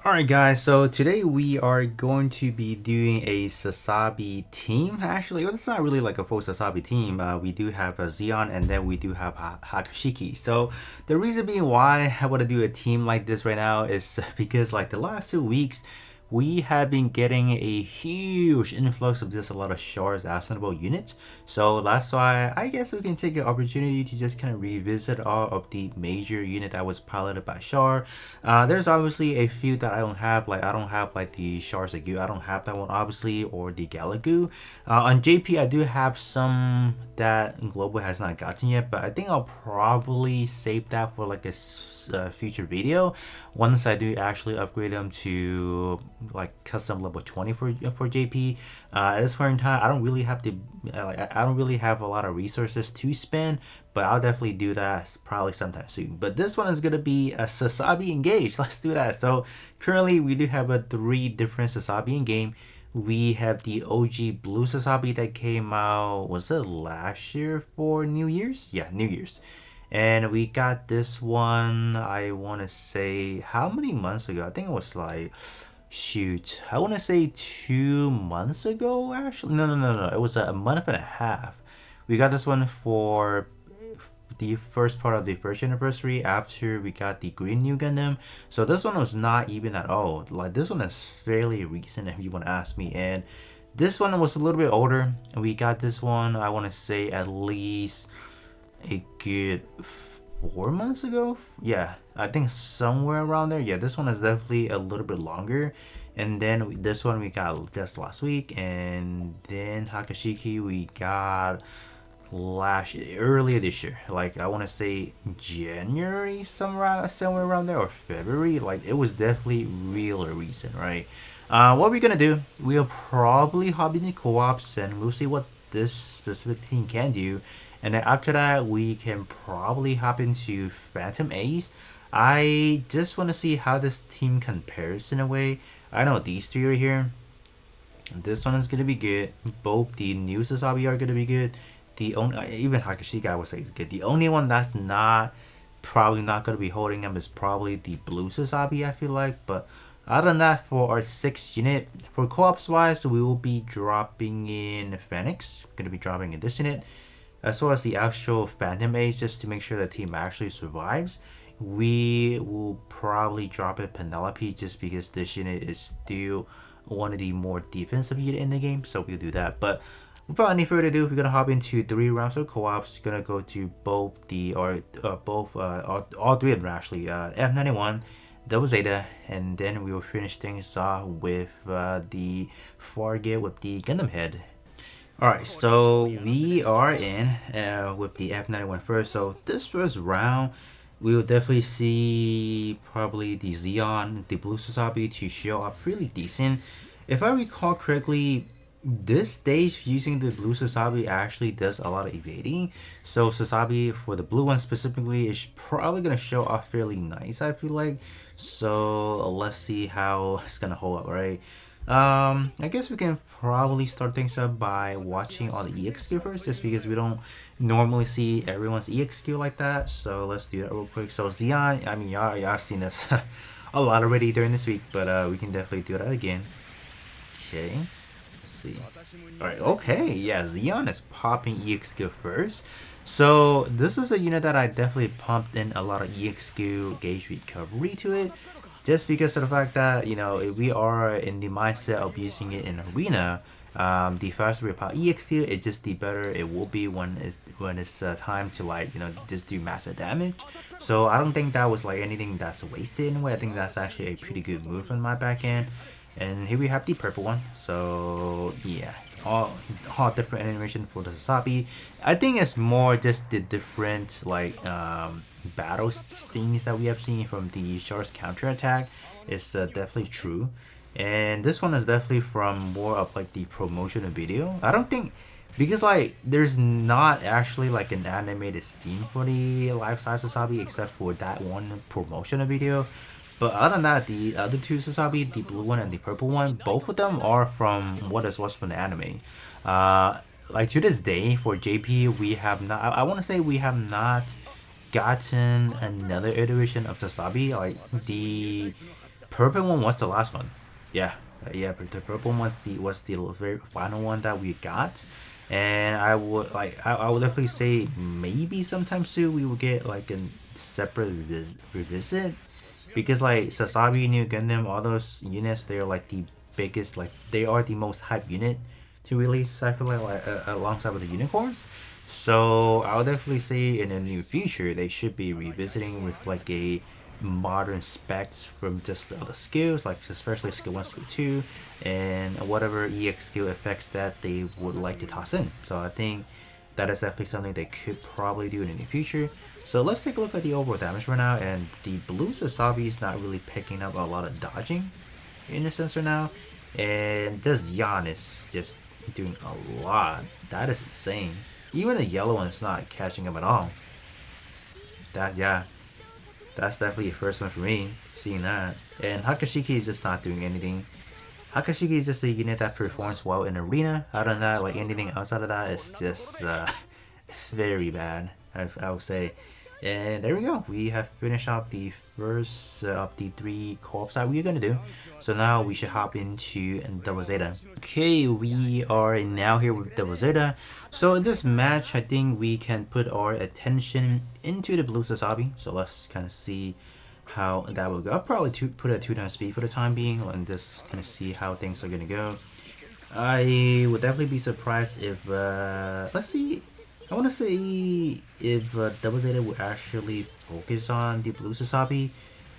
Alright guys, so today we are going to be doing a Sazabi team. Actually, well, it's not really like a full Sazabi team. We do have a Xeon and then we do have Hakashiki. So the reason being why I want to do a team like this right now is because like the last 2 weeks, we have been getting a huge influx of just a lot of Char Aznable units. So that's why I guess we can take an opportunity to just kind of revisit all of the major unit that was piloted by Char. There's obviously a few that I don't have, like I don't have like the Char Zagu, I don't have that one obviously, or the Galagu. On JP I do have some that Global has not gotten yet, but I think I'll probably save that for like a future video once I do actually upgrade them to like custom level 20 for JP. At this point in time, I don't really have to I don't really have a lot of resources to spend, but I'll definitely do that probably sometime soon. But this one is gonna be a Sazabi engage. Let's do that. So currently we do have a 3 different Sazabi in game. We have the OG blue Sazabi that came out, was it last year for New Year's? Yeah, New Year's. And we got this one, I want to say, how many months ago? I think it was like, shoot, I want to say 2 months ago, actually. No. It was a month and a half. We got this one for the first part of the first anniversary after we got the green new Gundam. So this one was not even that old. Like this one is fairly recent if you want to ask me. And this one was a little bit older. We got this one, I want to say at least a good 4 months ago. Yeah, I think somewhere around there. Yeah, this one is definitely a little bit longer. And then this one we got just last week, and then Hakashiki we got earlier this year. Like I want to say January, somewhere around there, or February. Like it was definitely real recent, right? What we're gonna do? We'll probably hop into co-ops and we'll see what this specific team can do. And then after that, we can probably hop into Phantom Ace. I just want to see how this team compares in a way. I know these three are here. This one is gonna be good. Both the new Sazabi are gonna be good. The only even Hakashika I would say is good. The only one that's not probably not gonna be holding them is probably the blue Sazabi. I feel like, but other than that, for our 6th unit, for co-ops wise, we will be dropping in Phoenix. Gonna be dropping in this unit, as well as the actual Phantom Age, just to make sure the team actually survives. We will probably drop in Penelope just because this unit is still one of the more defensive unit in the game, so we'll do that. But without any further ado, we're gonna hop into 3 rounds of co-ops. Gonna go to both the all 3 of them actually. F91, Double Zeta, and then we will finish things off with the Fargate with the Gundam head. Alright, so we are in with the F91 first. So this first round, we will definitely see probably the Xeon, the blue Sazabi to show up really decent. If I recall correctly, this stage using the blue Sazabi actually does a lot of evading. So Sazabi for the blue one specifically is probably going to show off fairly nice, I feel like. So let's see how it's going to hold up, right? I guess we can probably start things up by watching all the EXQ first, just because we don't normally see everyone's EXQ like that. So let's do that real quick. So Xeon, I mean y'all seen this a lot already during this week, but we can definitely do that again. Okay, let's see. Alright, okay, yeah, Xeon is popping EXQ first. So this is a unit that I definitely pumped in a lot of EXQ gauge recovery to it, just because of the fact that, you know, if we are in the mindset of using it in arena, the faster we pop EXQ, it's just the better it will be when it's time to, like, you know, just do massive damage. So I don't think that was like anything that's wasted in a way. I think that's actually a pretty good move on my back end. And here we have the purple one. So yeah, all different animation for the Sazabi. I think it's more just the different like battle scenes that we have seen from the Char's counterattack is definitely true. And this one is definitely from more of like the promotional video. I don't think, because like there's not actually like an animated scene for the life-size Sazabi except for that one promotional video. But other than that, the other 2 Sazabi, the blue one and the purple one, both of them are from what is what's from the anime. Like to this day for JP, we have not. I want to say we have not gotten another iteration of Sazabi. Like the purple one was the last one. Yeah, yeah. But the purple one was the very final one that we got, and I would like I would definitely say maybe sometime soon we will get like a separate revisit, because like Sazabi, New Gundam, all those units, they're like the biggest, like they are the most hype unit to release. I feel like alongside with the unicorns. So I'll definitely say in the near future they should be revisiting with like a modern specs from just the other skills, like especially skill 1, skill 2, and whatever EX skill effects that they would like to toss in. So I think that is definitely something they could probably do in the near future. So let's take a look at the overall damage right now, and the blue Sazabi is not really picking up a lot of dodging in a sense right now, and just Yan is just doing a lot. That is insane. Even the yellow one is not catching up at all. That, yeah, that's definitely a first one for me, seeing that. And Hakashiki is just not doing anything. Hakashiki is just a unit that performs well in arena. Other than that, like anything outside of that is just very bad, I would say. And there we go. We have finished off the first of the 3 co-ops that we're gonna do. So now we should hop into Double Zeta. Okay, we are now here with Double Zeta. So in this match, I think we can put our attention into the blue Sazabi. So let's kind of see how that will go. I'll probably put it at 2 times speed for the time being, and just kind of see how things are gonna go. I would definitely be surprised if let's see. I want to say if Double Zeta would actually focus on the blue Sazabi.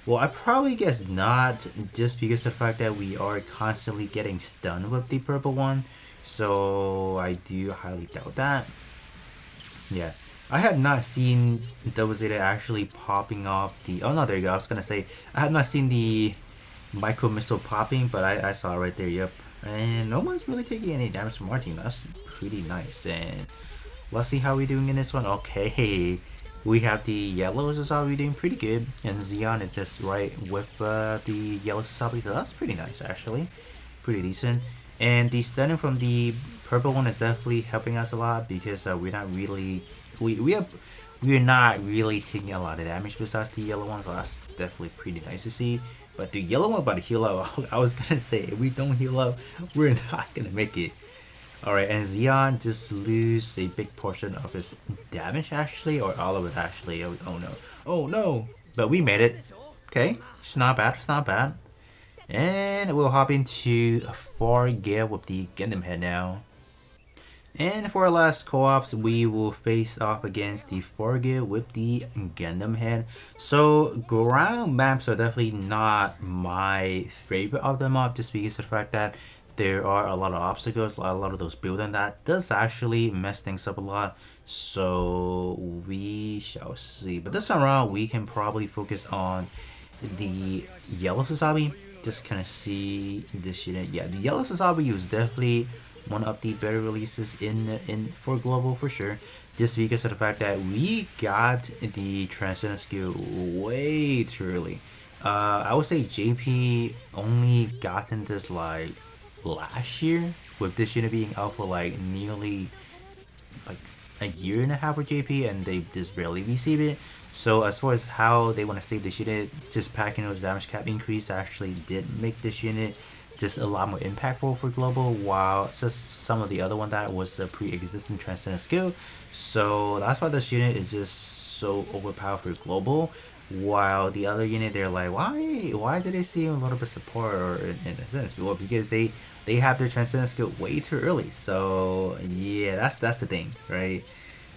Well, I probably guess not, just because of the fact that we are constantly getting stunned with the purple one. So I do highly doubt that. Yeah, I have not seen Double Zeta actually popping off the. Oh no, there you go. I was gonna say I have not seen the micro missile popping, but I saw it right there. Yep, and no one's really taking any damage from our team. That's pretty nice. And let's see how we're doing in this one. Okay, we have the yellow Sazabi doing pretty good, and Zeon is just right with the yellow Sazabi, so that's pretty nice actually, pretty decent. And the stunning from the purple one is definitely helping us a lot, because we're not really we're not really taking a lot of damage besides the yellow one, so that's definitely pretty nice to see. But the yellow one about to heal up. I was gonna say if we don't heal up, we're not gonna make it. Alright, and Zeon just lose a big portion of his damage actually, or all of it actually. Oh no. Oh no! But we made it. Okay, it's not bad, it's not bad. And we'll hop into 4 Gale with the Gundam Head now. And for our last co-ops, we will face off against the 4 Gale with the Gundam Head. So ground maps are definitely not my favorite of them all, just because of the fact that there are a lot of obstacles, a lot of those building that does actually mess things up a lot. So we shall see. But this time around, we can probably focus on the yellow Sazabi. Just kind of see this unit. Yeah, the yellow Sazabi was definitely one of the better releases in for global for sure. Just because of the fact that we got the transcendent skill way too early. I would say JP only gotten this like last year, with this unit being out for like nearly like a year and a half with JP, and they just barely received it. So as far as how they want to save this unit, just packing those damage cap increase actually did make this unit just a lot more impactful for global, while just some of the other one that was a pre-existing transcendent skill. So that's why this unit is just so overpowered for global, while the other unit, they're like, why did they see a little bit of support, or in a sense? Well, because they have their transcendent skill way too early. So yeah, that's the thing, right?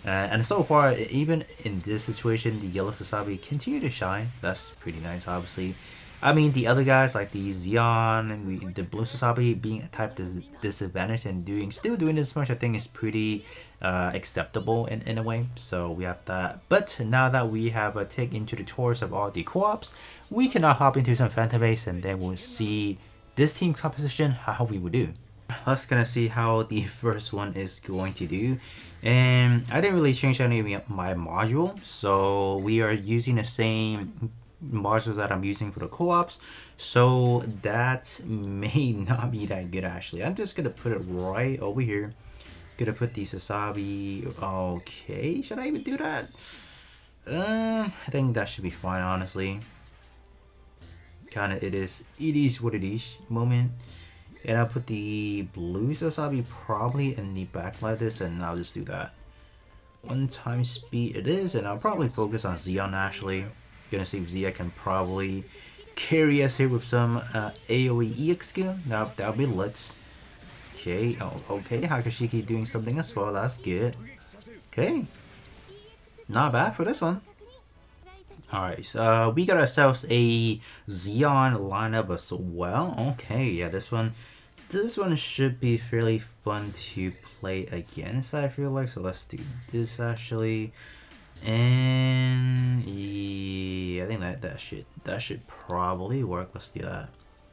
And so far, even in this situation, the yellow Sazabi continue to shine. That's pretty nice, obviously. I mean, the other guys like the Zeon and the blue Sazabi being a type disadvantage and still doing this much, I think is pretty acceptable in a way. So we have that. But now that we have taken into the tours of all the co-ops, we can now hop into some Phantom Base, and then we'll see this team composition, how we would do. Let's gonna see how the first one is going to do. And I didn't really change any of my module, so we are using the same modules that I'm using for the co-ops, so that may not be that good actually. I'm just gonna put it right over here. Gonna put the Sazabi. Okay, should I even do that? I think that should be fine, honestly. Kinda it is what it is moment. And I'll put the blue Sazabi probably in the back like this, and I'll just do that. 1 time speed it is, and I'll probably focus on Xeon actually. Gonna see if Zia can probably carry us here with some AoE EX skill. Now that'll be lit. Okay, oh, okay, Hakashiki doing something as well, that's good. Okay, not bad for this one. Alright, so we got ourselves a Xeon lineup as well. Okay, yeah, this one should be fairly fun to play against, I feel like. So let's do this actually. And yeah, I think that should probably work. Let's do that.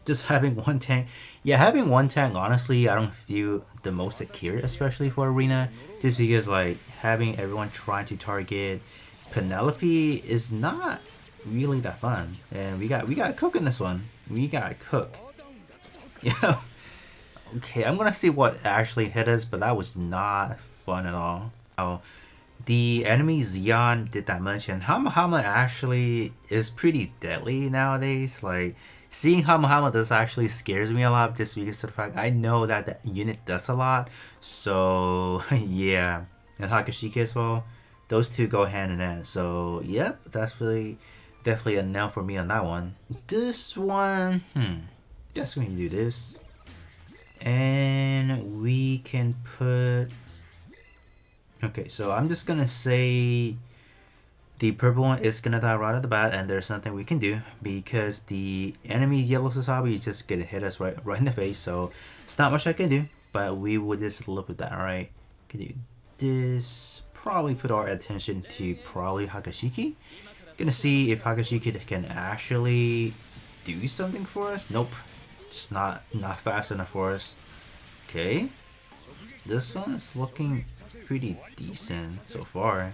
Just having one tank, yeah, having one tank, honestly, I don't feel the most secure, especially for arena, just because like having everyone trying to target Penelope is not really that fun. And we got Cook in this one. We got Cook. Yeah. Okay, I'm gonna see what actually hit us, but that was not fun at all. Oh, the enemy Xeon did that much, and Hama actually is pretty deadly nowadays. Like, seeing Hama does actually scares me a lot, just because of the fact I know that the unit does a lot. So yeah, and Hakashiki as well. Those two go hand in hand. So yep, that's really definitely a no for me on that one. This one, just going to do this. And we can put, okay, so I'm just gonna say the purple one is gonna die right at the bat, and there's nothing we can do because the enemy's yellow Sazabi is just gonna hit us right in the face. So it's not much I can do, but we will just live with that. All right, can do this. Probably put our attention to probably Hakashiki. Gonna see if Hakashiki can actually do something for us. Nope. It's not fast enough for us. Okay, this one is looking pretty decent so far.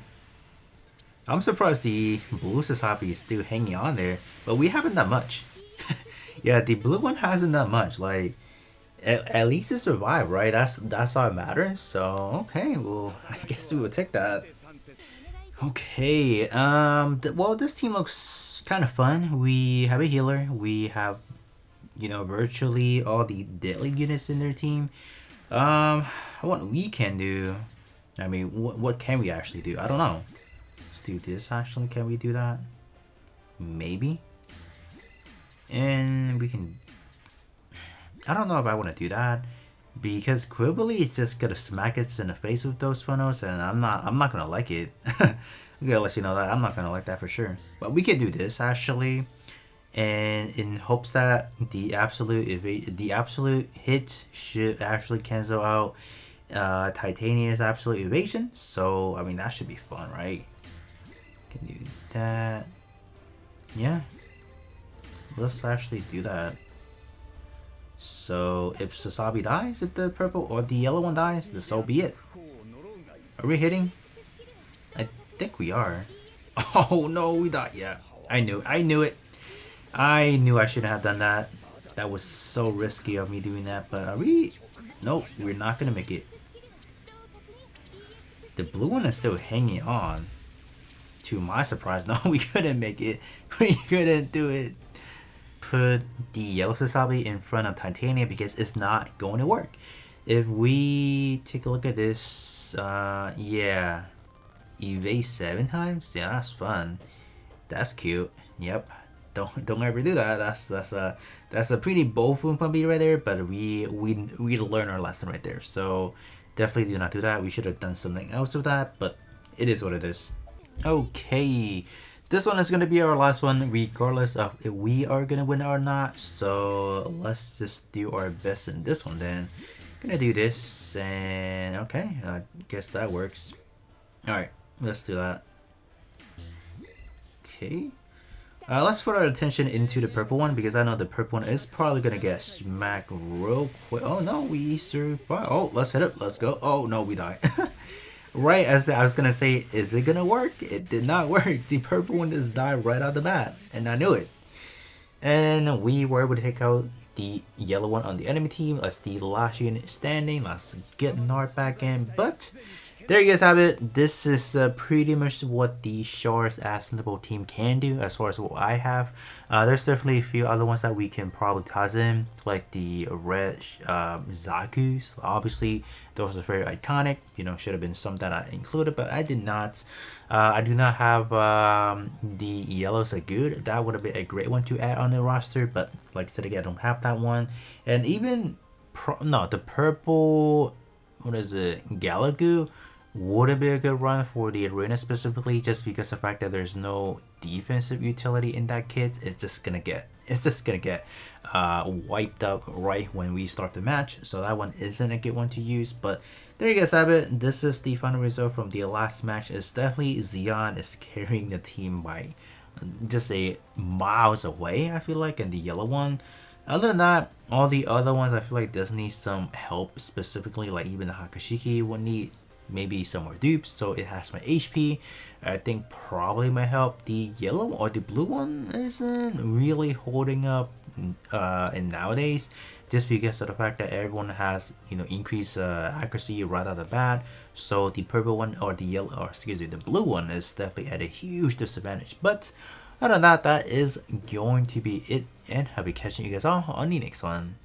I'm surprised the blue Sazabi is still hanging on there, but we haven't done much. Yeah, the blue one hasn't done much. Like, at least it survived, right? That's all that matters. So okay, well, I guess we will take that. Okay, well, this team looks kind of fun. We have a healer. We have, you know, virtually all the deadly units in their team. What we can do, I mean, what can we actually do? I don't know. Let's do this actually. Can we do that? Maybe. And we can, I don't know if I want to do that because Quibbly is just gonna smack us in the face with those funnels, and I'm not gonna like it. I'm gonna let you know that I'm not gonna like that for sure. But we can do this actually, and in hopes that the absolute hit should actually cancel out Titania's absolute evasion. So I mean, that should be fun, right? Can do that. Yeah, let's actually do that. So if Sazabi dies, if the purple or the yellow one dies, then so be it. Are we hitting? I think we are. Oh no, we died. Yeah, I knew it. I knew I shouldn't have done that. That was so risky of me doing that, but are we? Nope, we're not gonna make it. The blue one is still hanging on. To my surprise, no, we couldn't make it. We couldn't do it. Put the yellow Sazabi in front of Titania because it's not going to work. If we take a look at this, yeah, evade 7 times. Yeah, that's fun. That's cute. Yep. Don't ever do that. That's a pretty bold pumpy right there. But we learn our lesson right there. So definitely do not do that. We should have done something else with that. But it is what it is. Okay, this one is gonna be our last one, regardless of if we are gonna win or not. So let's just do our best in this one. Then gonna do this, and okay, I guess that works. All right, let's do that. Okay. Let's put our attention into the purple one because I know the purple one is probably gonna get smacked real quick. Oh no, we survived. Oh, let's hit it. Let's go. Oh no, we died. Right as I was gonna say, is it gonna work? It did not work. The purple one just died right out the bat, and I knew it. And we were able to take out the yellow one on the enemy team. That's the last unit standing. Let's get Nard back in, but there you guys have it. This is pretty much what the Char Aznable team can do as far as what I have. There's definitely a few other ones that we can probably toss in, like the red Zaku's. Obviously, those are very iconic. You know, should have been some that I included, but I did not. I do not have the yellow Sagud. That would have been a great one to add on the roster, but like I said again, I don't have that one. And even no, the purple, what is it, Galagu would have been a good run for the arena specifically, just because the fact that there's no defensive utility in that kit. It's just gonna get wiped up right when we start the match, so that one isn't a good one to use. But there you guys have it. This is the final result from the last match. It's definitely Xion is carrying the team by just a miles away, I feel like, and the yellow one. Other than that, all the other ones I feel like does need some help, specifically like even the Hakashiki would need maybe some more dupes, so it has my HP. I think probably might help. The yellow or the blue one isn't really holding up in nowadays, just because of the fact that everyone has, you know, increased accuracy right out of the bat. So the purple one or the yellow, or excuse me, the blue one is definitely at a huge disadvantage. But other than that, that is going to be it, and I'll be catching you guys all on the next one.